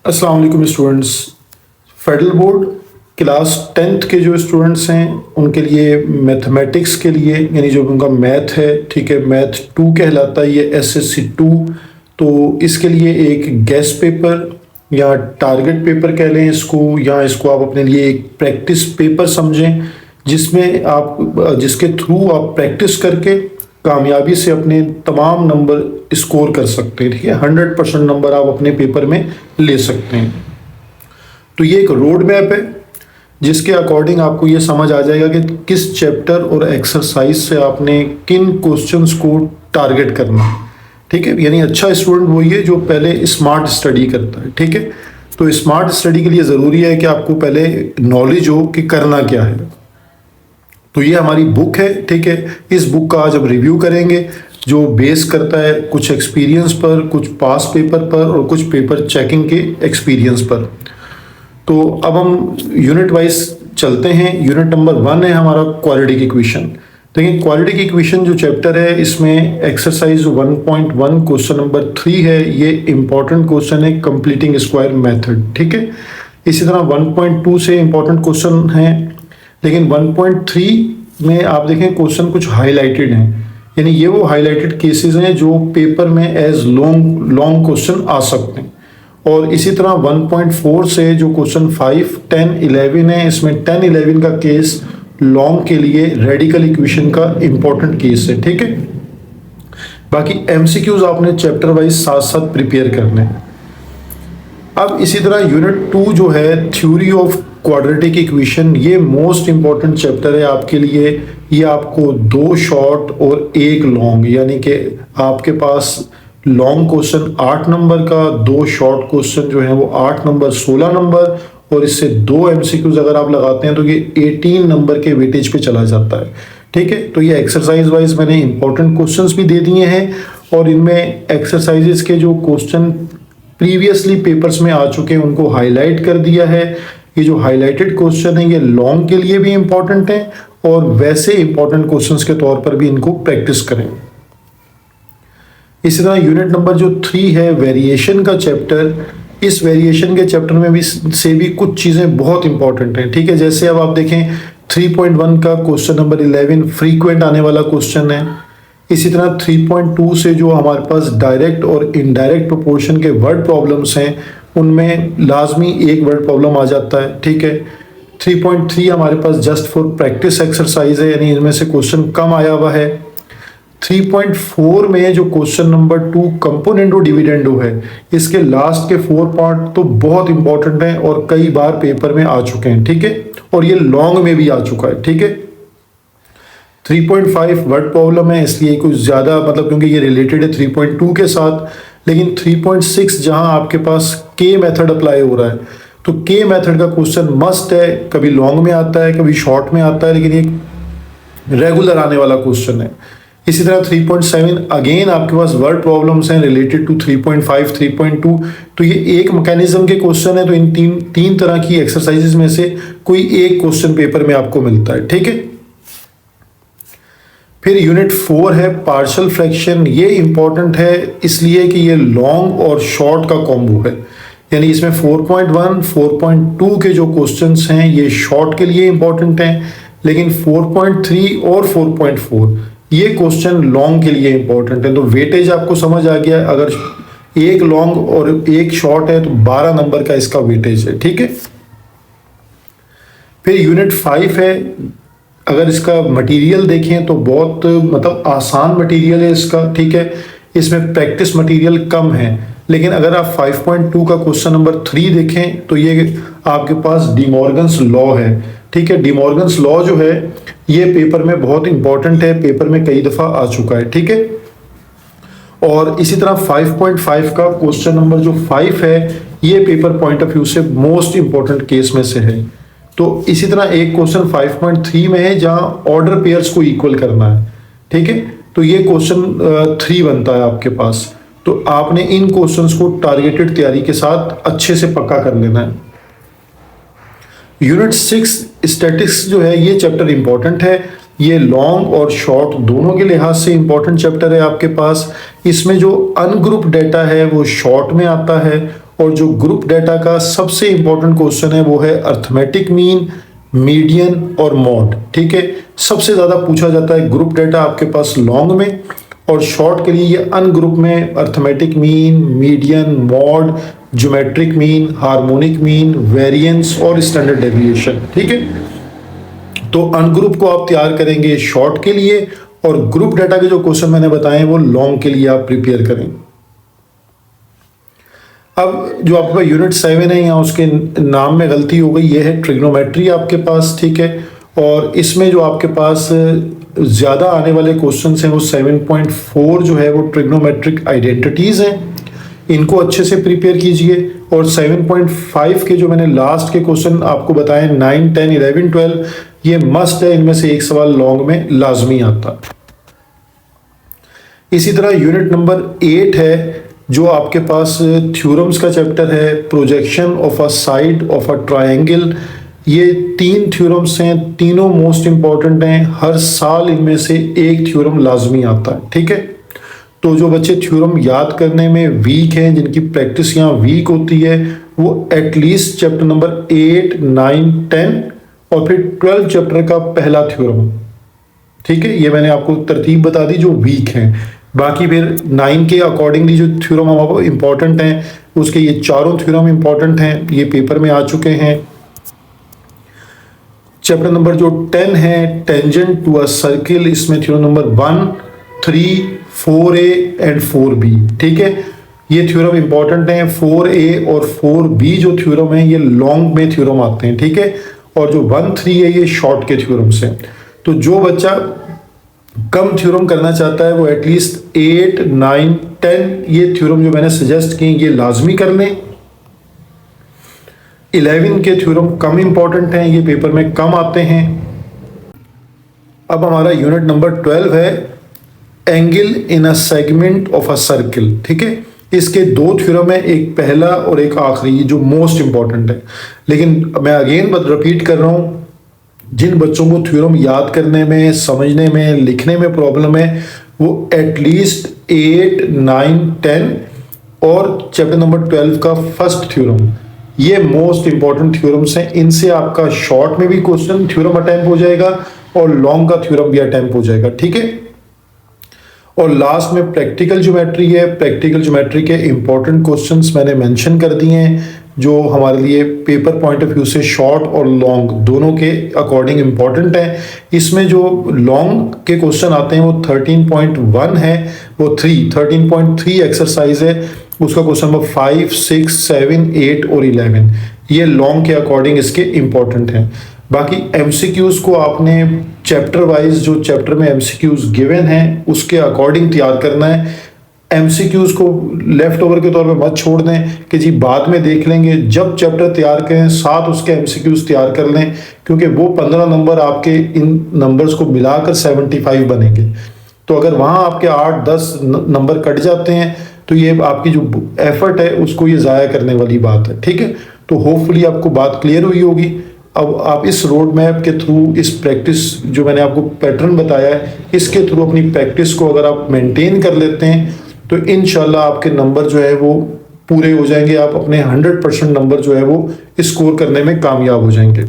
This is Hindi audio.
अस्सलाम वालेकुम students. Federal board class 10th के जो स्टूडेंट्स हैं उनके लिए मैथमेटिक्स के लिए यानी जो उनका मैथ है, ठीक है, मैथ 2 कहलाता है, ये SSC 2। तो इसके लिए एक गेस्ट पेपर या टारगेट पेपर कह लें इसको, या इसको आप अपने लिए एक प्रैक्टिस पेपर समझें, जिसके थ्रू आप प्रैक्टिस करके कामयाबी से अपने तमाम नंबर स्कोर कर सकते हैं। ठीक है, 100% नंबर आप अपने पेपर में ले सकते हैं। तो ये एक रोड मैप है जिसके अकॉर्डिंग आपको ये समझ आ जाएगा कि किस चैप्टर और एक्सरसाइज से आपने किन क्वेश्चंस को टारगेट करना है। ठीक है, यानी अच्छा स्टूडेंट वही है जो पहले स्मार्ट स्टडी करता है। ठीक है, तो स्मार्ट स्टडी के लिए ज़रूरी है कि आपको पहले नॉलेज हो कि करना क्या है। तो ये हमारी बुक है, ठीक है। इस बुक का आज हम रिव्यू करेंगे जो बेस करता है कुछ एक्सपीरियंस पर, कुछ पास पेपर पर और कुछ पेपर चेकिंग के एक्सपीरियंस पर। तो अब हम यूनिट वाइज चलते हैं। यूनिट नंबर 1 है हमारा क्वाड्रेटिक इक्वेशन। देखिए, क्वाड्रेटिक इक्वेशन जो चैप्टर है इसमें एक्सरसाइज 1.1 क्वेश्चन नंबर 3 है। ये इंपॉर्टेंट क्वेश्चन है, कंप्लीटिंग स्क्वायर मेथड। ठीक है, इसी तरह 1.2 से इंपॉर्टेंट क्वेश्चन है, लेकिन 1.3 में आप देखें क्वेश्चन कुछ हाईलाइटेड हैं, यानी ये वो हाईलाइटेड केसेस हैं जो पेपर में एज लॉन्ग क्वेश्चन आ सकते हैं। और इसी तरह 1.4 से जो क्वेश्चन 5, 10, 11 है, इसमें 10, 11 का केस लॉन्ग के लिए रेडिकल इक्वेशन का इंपॉर्टेंट केस है। ठीक है, बाकी एमसीक्यूज आपने चैप्टर वाइज साथ साथ प्रिपेयर करने हैं। अब इसी तरह यूनिट 2 जो है थ्योरी ऑफ क्वाड्रेटिक इक्वेशन, ये मोस्ट इंपॉर्टेंट चैप्टर है आपके लिए। ये आपको 2 शॉर्ट और 1 लॉन्ग, यानी कि आपके पास लॉन्ग क्वेश्चन 8 नंबर का, 2 शॉर्ट क्वेश्चन जो है वो 8 नंबर 16 नंबर, और इससे 2 एमसीक्यूज अगर आप लगाते हैं तो ये 18 नंबर के वेटेज पे चला जाता है। ठीक है, तो ये एक्सरसाइज वाइज मैंने इंपॉर्टेंट क्वेश्चंस भी दे दिए हैं, और इनमें एक्सरसाइजेस के जो क्वेश्चन प्रीवियसली पेपर्स में आ चुके हैं उनको हाईलाइट कर दिया है। ये जो हाईलाइटेड क्वेश्चन है ये लॉन्ग के लिए भी इंपॉर्टेंट है और वैसे इंपॉर्टेंट क्वेश्चंस के तौर पर भी इनको प्रैक्टिस करें। इसी तरह यूनिट नंबर जो 3 है वेरिएशन का चैप्टर, इस वेरिएशन के चैप्टर में भी कुछ चीज़ें बहुत इंपॉर्टेंट हैं। ठीक है, जैसे अब आप देखें 3.1 का क्वेश्चन नंबर 11 फ्रीक्वेंट आने वाला क्वेश्चन है। इसी तरह 3.2 से जो हमारे पास डायरेक्ट और इनडायरेक्ट प्रोपोर्शन के वर्ड प्रॉब्लम्स हैं उनमें लाजमी एक वर्ड प्रॉब्लम आ जाता है। ठीक है, 3.3 हमारे पास जस्ट फॉर प्रैक्टिस एक्सरसाइज है, यानी इनमें से क्वेश्चन कम आया हुआ है। 3.4 में जो क्वेश्चन नंबर 2 कंपोनेंडो डिविडेंडो है, इसके लास्ट के 4 पार्ट तो बहुत इंपॉर्टेंट हैं और कई बार पेपर में आ चुके हैं। ठीक है, और ये लॉन्ग में भी आ चुका है। ठीक है, 3.5 वर्ड प्रॉब्लम है, इसलिए कुछ ज़्यादा क्योंकि ये रिलेटेड है 3.2 के साथ। लेकिन 3.6 जहां आपके पास के मेथड अप्लाई हो रहा है, तो के मेथड का क्वेश्चन मस्ट है, कभी लॉन्ग में आता है कभी शॉर्ट में आता है, लेकिन ये रेगुलर आने वाला क्वेश्चन है। इसी तरह 3.7 अगेन आपके पास वर्ड प्रॉब्लम्स हैं रिलेटेड टू 3.5, 3.2। तो ये एक मैकेनिज्म के क्वेश्चन है, तो इन तीन तरह की एक्सरसाइजेज में से कोई एक क्वेश्चन पेपर में आपको मिलता है। ठीक है, फिर यूनिट 4 है पार्शियल फ्रैक्शन। ये इंपॉर्टेंट है इसलिए कि ये लॉन्ग और शॉर्ट का कॉम्बो है, यानी इसमें 4.1, 4.2 के जो क्वेश्चंस हैं ये शॉर्ट के लिए इंपॉर्टेंट हैं, लेकिन 4.3 और 4.4 ये क्वेश्चन लॉन्ग के लिए इंपॉर्टेंट है। तो वेटेज आपको समझ आ गया, अगर एक लॉन्ग और एक शॉर्ट है तो 12 नंबर का इसका वेटेज है। ठीक है, फिर यूनिट 5 है। अगर इसका मटेरियल देखें तो बहुत आसान मटेरियल है इसका। ठीक है, इसमें प्रैक्टिस मटेरियल कम है, लेकिन अगर आप 5.2 का क्वेश्चन नंबर 3 देखें तो ये आपके पास डिमॉर्गन्स लॉ है। ठीक है, डिमॉर्गन्स लॉ जो है ये पेपर में बहुत इंपॉर्टेंट है, पेपर में कई दफ़ा आ चुका है। ठीक है, और इसी तरह 5.5 का क्वेश्चन नंबर जो 5 है ये पेपर पॉइंट ऑफ व्यू से मोस्ट इंपॉर्टेंट केस में से है। तो इसी तरह एक क्वेश्चन 5.3 में है जहां ऑर्डर पेयर्स को इक्वल करना है। ठीक है, तो ये क्वेश्चन 3 बनता है आपके पास। तो आपने इन क्वेश्चंस को टारगेटेड तैयारी के साथ अच्छे से पक्का कर लेना है। यूनिट 6 स्टैटिस्टिक्स जो है ये चैप्टर इंपॉर्टेंट है। ये लॉन्ग और शॉर्ट दोनों के लिहाज से इंपॉर्टेंट चैप्टर है आपके पास। इसमें जो अनग्रुप डेटा है वो शॉर्ट में आता है और जो ग्रुप डाटा का सबसे इंपॉर्टेंट क्वेश्चन है वो है अर्थमेटिक मीन, मीडियन और मॉड। ठीक है, सबसे ज़्यादा पूछा जाता है ग्रुप डाटा आपके पास लॉन्ग में, और शॉर्ट के लिए ये अनग्रुप में arithmetic mean, median, mod, geometric mean, harmonic mean, variance और स्टैंडर्ड डेविएशन। ठीक है, तो अनग्रुप को आप तैयार करेंगे शॉर्ट के लिए, और ग्रुप डाटा के जो क्वेश्चन मैंने बताए वो लॉन्ग के लिए आप प्रिपेयर करें। अब जो आपके पास यूनिट 7 है, यहाँ उसके नाम में गलती हो गई, ये है ट्रिग्नोमेट्री आपके पास। ठीक है, और इसमें जो आपके पास ज़्यादा आने वाले क्वेश्चंस हैं वो 7.4 जो है वो ट्रिग्नोमेट्रिक आइडेंटिटीज़ हैं, इनको अच्छे से प्रिपेयर कीजिए। और 7.5 के जो मैंने लास्ट के क्वेश्चन आपको बताए 9, 10, 11, 12 ये मस्ट है, इनमें से एक सवाल लॉन्ग में लाजमी आता। इसी तरह यूनिट नंबर 8 है जो आपके पास थ्योरम्स का चैप्टर है, projection of a side of a triangle. ये 3 थ्योरम्स हैं, तीनों मोस्ट इंपॉर्टेंट हैं, हर साल इनमें से एक थ्योरम लाजमी आता है। ठीक है, तो जो बच्चे थ्योरम याद करने में वीक हैं, जिनकी प्रैक्टिस यहाँ वीक होती है, वो एटलीस्ट चैप्टर नंबर 8, 9, 10 और फिर 12 चैप्टर का पहला थ्योरम। ठीक है, ये मैंने आपको तरतीब बता दी जो वीक हैं। बाकी फिर 9 के अकॉर्डिंगली जो थ्योरम हमारे इंपॉर्टेंट हैं, उसके ये चारों थ्योरम इंपॉर्टेंट हैं, ये पेपर में आ चुके हैं। चैप्टर नंबर जो 10 है, टेंजेंट टू अ सर्किल, इसमें theorem number 1, 3, 4A and 4B। ठीक है, ये थ्योरम इंपॉर्टेंट हैं। 4A और 4B जो थ्योरम है ये लॉन्ग में थ्योरम आते हैं। ठीक है, और जो 1, 3 है ये शॉर्ट के थ्योरम्स हैं। तो जो बच्चा कम थ्योरम करना चाहता है वो एटलीस्ट 8, 9, 10 ये थ्योरम जो मैंने सजेस्ट किए ये लाजमी कर लें। 11 के थ्योरम कम इंपॉर्टेंट हैं, ये पेपर में कम आते हैं। अब हमारा यूनिट नंबर 12 है angle in a segment of a circle. ठीक है, इसके 2 थ्योरम है, एक पहला और एक आखिरी, जो मोस्ट इंपॉर्टेंट है। लेकिन मैं अगेन रिपीट कर रहा हूँ, जिन बच्चों को थ्योरम याद करने में, समझने में, लिखने में प्रॉब्लम है, वो एटलीस्ट 8, 9, 10 और चैप्टर नंबर 12 का फर्स्ट थ्योरम, ये मोस्ट इंपॉर्टेंट थ्योरम्स हैं। इनसे आपका शॉर्ट में भी क्वेश्चन थ्योरम अटेम्प्ट हो जाएगा और लॉन्ग का थ्योरम भी अटेम्प्ट हो जाएगा। ठीक है, और लास्ट में प्रैक्टिकल ज्योमेट्री है। प्रैक्टिकल ज्योमेट्री के इंपॉर्टेंट क्वेश्चंस मैंने मेंशन कर दिए हैं, जो हमारे लिए पेपर पॉइंट ऑफ व्यू से शॉर्ट और लॉन्ग दोनों के अकॉर्डिंग इंपॉर्टेंट है। इसमें जो लॉन्ग के क्वेश्चन आते हैं वो 13.1 है, वो 13.3 एक्सरसाइज है, उसका क्वेश्चन नंबर 5, 6, 7, 8 और 11 ये लॉन्ग के अकॉर्डिंग इसके इंपॉर्टेंट हैं। बाकी एमसीक्यूज को आपने चैप्टर वाइज, जो चैप्टर में एमसीक्यूज गिवन हैं उसके अकॉर्डिंग तैयार करना है। एमसीक्यूज को लेफ्ट ओवर के तौर पे मत छोड़ दें कि जी बाद में देख लेंगे। जब चैप्टर तैयार करें साथ उसके एमसीक्यूज तैयार कर लें, क्योंकि वो 15 नंबर आपके इन नंबर्स को मिलाकर 75 बनेंगे। तो अगर वहाँ आपके 8-10 नंबर कट जाते हैं तो ये आपकी जो एफर्ट है उसको ये ज़ाया करने वाली बात है। ठीक है, तो होपफुली आपको बात क्लियर हुई होगी। अब आप इस रोड मैप के थ्रू, इस प्रैक्टिस जो मैंने आपको पैटर्न बताया है, इसके थ्रू अपनी प्रैक्टिस को अगर आप मेंटेन कर लेते हैं तो इंशाल्लाह आपके नंबर जो है वो पूरे हो जाएंगे। आप अपने 100% नंबर जो है वो स्कोर करने में कामयाब हो जाएंगे।